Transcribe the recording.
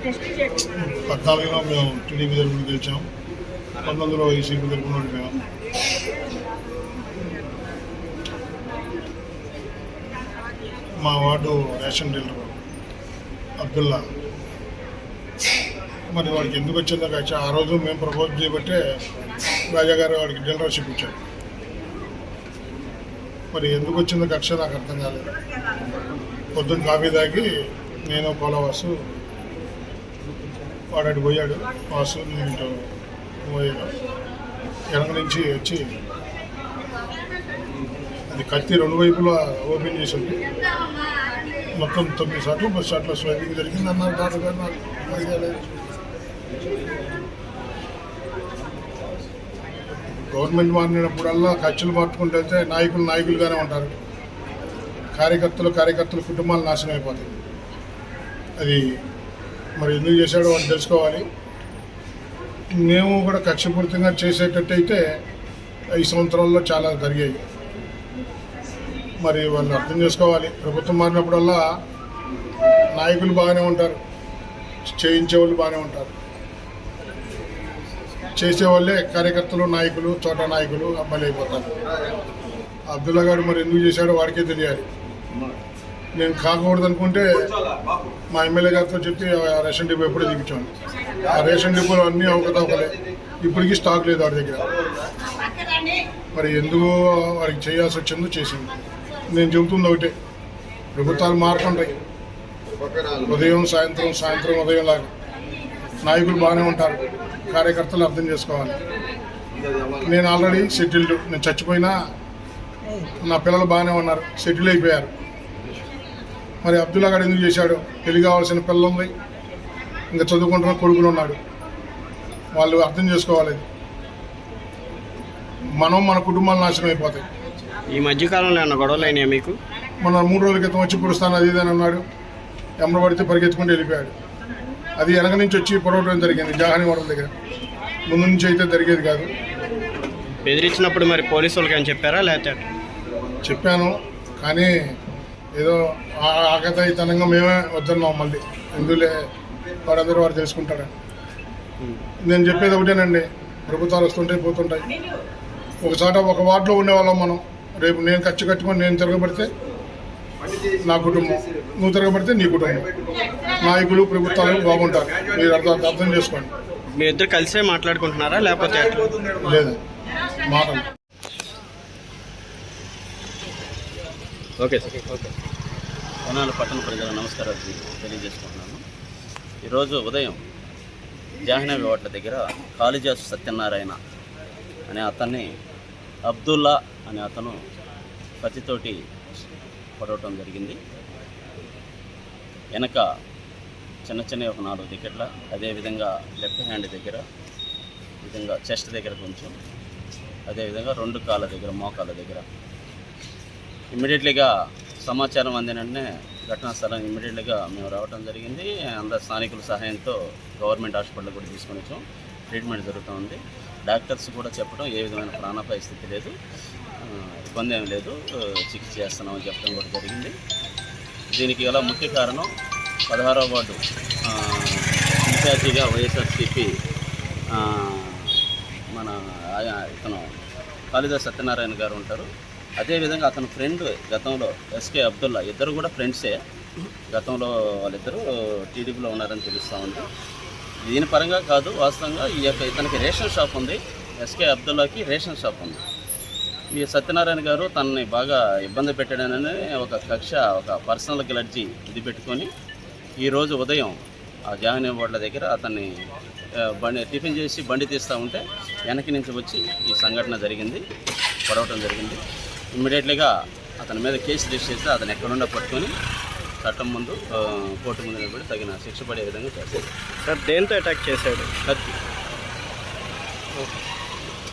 14లో మేము టీడీపీ తరఫున గెలిచాం, 19లో వైసీపీ తరఫున ఓడిపోయాం. మా వార్డు రేషన్ డీలర్ అబ్దుల్లా, మరి వాడికి ఎందుకు వచ్చిందో కక్ష ఆ రోజు మేము ప్రపోజ్ చేయబట్టే రాజా గారు వాడికి డీలర్షిప్ ఇచ్చాడు. మరి ఎందుకు వచ్చిందో కక్ష నాకు అర్థం కాలేదు. పొద్దున్న కాఫీ తాగి నేను కోలవాసు వాడు పోయాడు, వాసు నేను ఇటు పోయాను. వెనక నుంచి వచ్చి అది కత్తి 2 వైపులా ఓపెన్ చేసి ఉంది. మొత్తం 9 సార్లు 10 సార్లు స్వైపింగ్ జరిగింది అన్నారు డాక్టర్ గారు. నాకు గవర్నమెంట్ మారినప్పుడల్లా ఖర్చులు మార్చుకుంటూ వెళ్తే నాయకులుగానే ఉంటారు, కార్యకర్తలు కుటుంబాలు నాశనం అయిపోతాయి. అది మరి ఎందుకు చేశాడో వాళ్ళు తెలుసుకోవాలి. మేము కూడా కక్షపూరితంగా చేసేటట్టయితే 5 సంవత్సరాల్లో చాలా జరిగాయి. మరి వాళ్ళు అర్థం చేసుకోవాలి. ప్రభుత్వం మారినప్పుడల్లా నాయకులు బాగానే ఉంటారు, చేయించేవాళ్ళు బాగానే ఉంటారు, చేసేవాళ్ళే కార్యకర్తలు నాయకులు చోట నాయకులు అమ్మాయిలు అయిపోతారు. అబ్దుల్లా గారు మరి ఎందుకు చేశాడో వాడికే తెలియాలి. నేను కాకూడదు అనుకుంటే మా ఎమ్మెల్యే గారితో చెప్పి ఆ రేషన్ డిపో ఎప్పుడూ చూపించాను. ఆ రేషన్ డిపోలో అన్నీ అవకతవకలే, ఇప్పటికీ స్టాక్ లేదు వాడి దగ్గర. మరి ఎందుకు వాడికి చేయాల్సి వచ్చిందో చేసింది. నేను చెబుతుంది ఒకటే, ప్రభుత్వాలు మారుతుంటాయి, ఉదయం సాయంత్రం ఉదయం లాగా. నాయకులు బాగానే ఉంటారు, కార్యకర్తలు అర్థం చేసుకోవాలి. నేను ఆల్రెడీ సెటిల్డ్, నేను చచ్చిపోయినా నా పిల్లలు బాగానే ఉన్నారు, సెటిల్ అయిపోయారు. మరి అబ్దుల్లా గారు ఎందుకు చేశాడు? పెళ్లి కావాల్సిన పిల్లలు ఉంది, ఇంకా చదువుకుంటున్న కొడుకులు ఉన్నాడు. వాళ్ళు అర్థం చేసుకోవాలి. మన కుటుంబాలు నాశనం అయిపోతాయి. ఈ మధ్యకాలంలో ఏమన్నా గొడవలు అయినాయి మీకు? మన 3 రోజుల క్రితం వచ్చి పురుస్తాను అది ఇదని అన్నాడు, ఎమ్మడ పడితే పరిగెత్తుకుంటూ వెళ్ళిపోయాడు. అది వెనక నుంచి వచ్చి పొడవడం జరిగింది జాహానివరం దగ్గర, ముందు నుంచి అయితే జరిగేది కాదు. బెదిరించినప్పుడు మరి పోలీసు వాళ్ళకి ఏమైనా చెప్పారా? లేకపోతే చెప్పాను, కానీ ఏదో ఆకతాయితనంగా మేమే వద్దన్నాం. మళ్ళీ ఎందులే వాడందరూ వాడు తెలుసుకుంటాడని. నేను చెప్పేది ఒకటేనండి, ప్రభుత్వాలు వస్తుంటాయి పోతుంటాయి. ఒక వార్డులో ఉండేవాళ్ళం మనం. రేపు నేను ఖర్చు కట్టుకొని నేను తిరగబడితే నా కుటుంబం, నువ్వు తిరగబడితే నీ కుటుంబం. నాయకులు ప్రభుత్వాలు బాగుంటారు, మీరు అర్థం చేసుకోండి. మీ ఇద్దరు కలిసే మాట్లాడుకుంటున్నారా లేకపోతే? లేదు, మాటలు. Okay sir. ఓకే. వనాల పట్టణ ప్రజల నమస్కారాలు తెలియజేసుకుంటున్నాను. ఈరోజు ఉదయం జాహ్నవి హోటల్ దగ్గర కాళిజాసు సత్యనారాయణ అనే అతన్ని అబ్దుల్లా అనే అతను కత్తితోటి పడవటం జరిగింది. వెనక చిన్న ఒక 4 వికెట్ల, అదేవిధంగా లెఫ్ట్ హ్యాండ్ దగ్గర, విధంగా చెస్ట్ దగ్గర కొంచెం, అదేవిధంగా 2 కాళ్ళ దగ్గర, మోకాళ్ళ దగ్గర. ఇమ్మీడియట్లీగా సమాచారం అందిన వెంటనే ఘటనా స్థలం ఇమ్మీడియట్లీగా మేము రావడం జరిగింది. అందరు స్థానికుల సహాయంతో గవర్నమెంట్ హాస్పిటల్ కూడా తీసుకొని వచ్చాం. ట్రీట్మెంట్ జరుగుతూ ఉంది. డాక్టర్స్ కూడా చెప్పడం ఏ విధమైన ప్రాణాపాయ స్థితి లేదు, ఇబ్బంది ఏమి లేదు, చికిత్స చేస్తున్నామని చెప్పడం కూడా జరిగింది. దీనికి గల ముఖ్య కారణం 16వ వార్డు ఇన్ఛార్జిగా వైఎస్ఆర్సీపీ మన ఇతను కాళిదాస్ సత్యనారాయణ గారు ఉంటారు. అదేవిధంగా అతను ఫ్రెండ్ గతంలో ఎస్కే అబ్దుల్లా, ఇద్దరు కూడా ఫ్రెండ్సే. గతంలో వాళ్ళిద్దరూ టీడీపీలో ఉన్నారని తెలుస్తూ ఉంది. దీని పరంగా కాదు, వాస్తవంగా ఇతనికి రేషన్ షాప్ ఉంది, ఎస్కే అబ్దుల్లాకి రేషన్ షాప్ ఉంది. ఈ సత్యనారాయణ గారు తనని బాగా ఇబ్బంది పెట్టాడనని ఒక కక్ష, ఒక పర్సనల్ గ్లడ్జి ఇది పెట్టుకొని ఈరోజు ఉదయం ఆ జాహ్నవి హోటల్ దగ్గర అతన్ని టిఫిన్ చేసి బండి తీస్తూ ఉంటే వెనక నుంచి వచ్చి ఈ సంఘటన జరిగింది, పడవటం జరిగింది. ఇమ్మీడియట్లీగా అతని మీద కేసు రిజిస్టర్ చేస్తే అతను ఎక్కడుండా పట్టుకొని చట్టం ముందు కోర్టు ముందు నిలబడి తగిన శిక్ష పడే విధంగా చేశారు. సార్ దేంతో అటాక్ చేశాడు? కత్తి.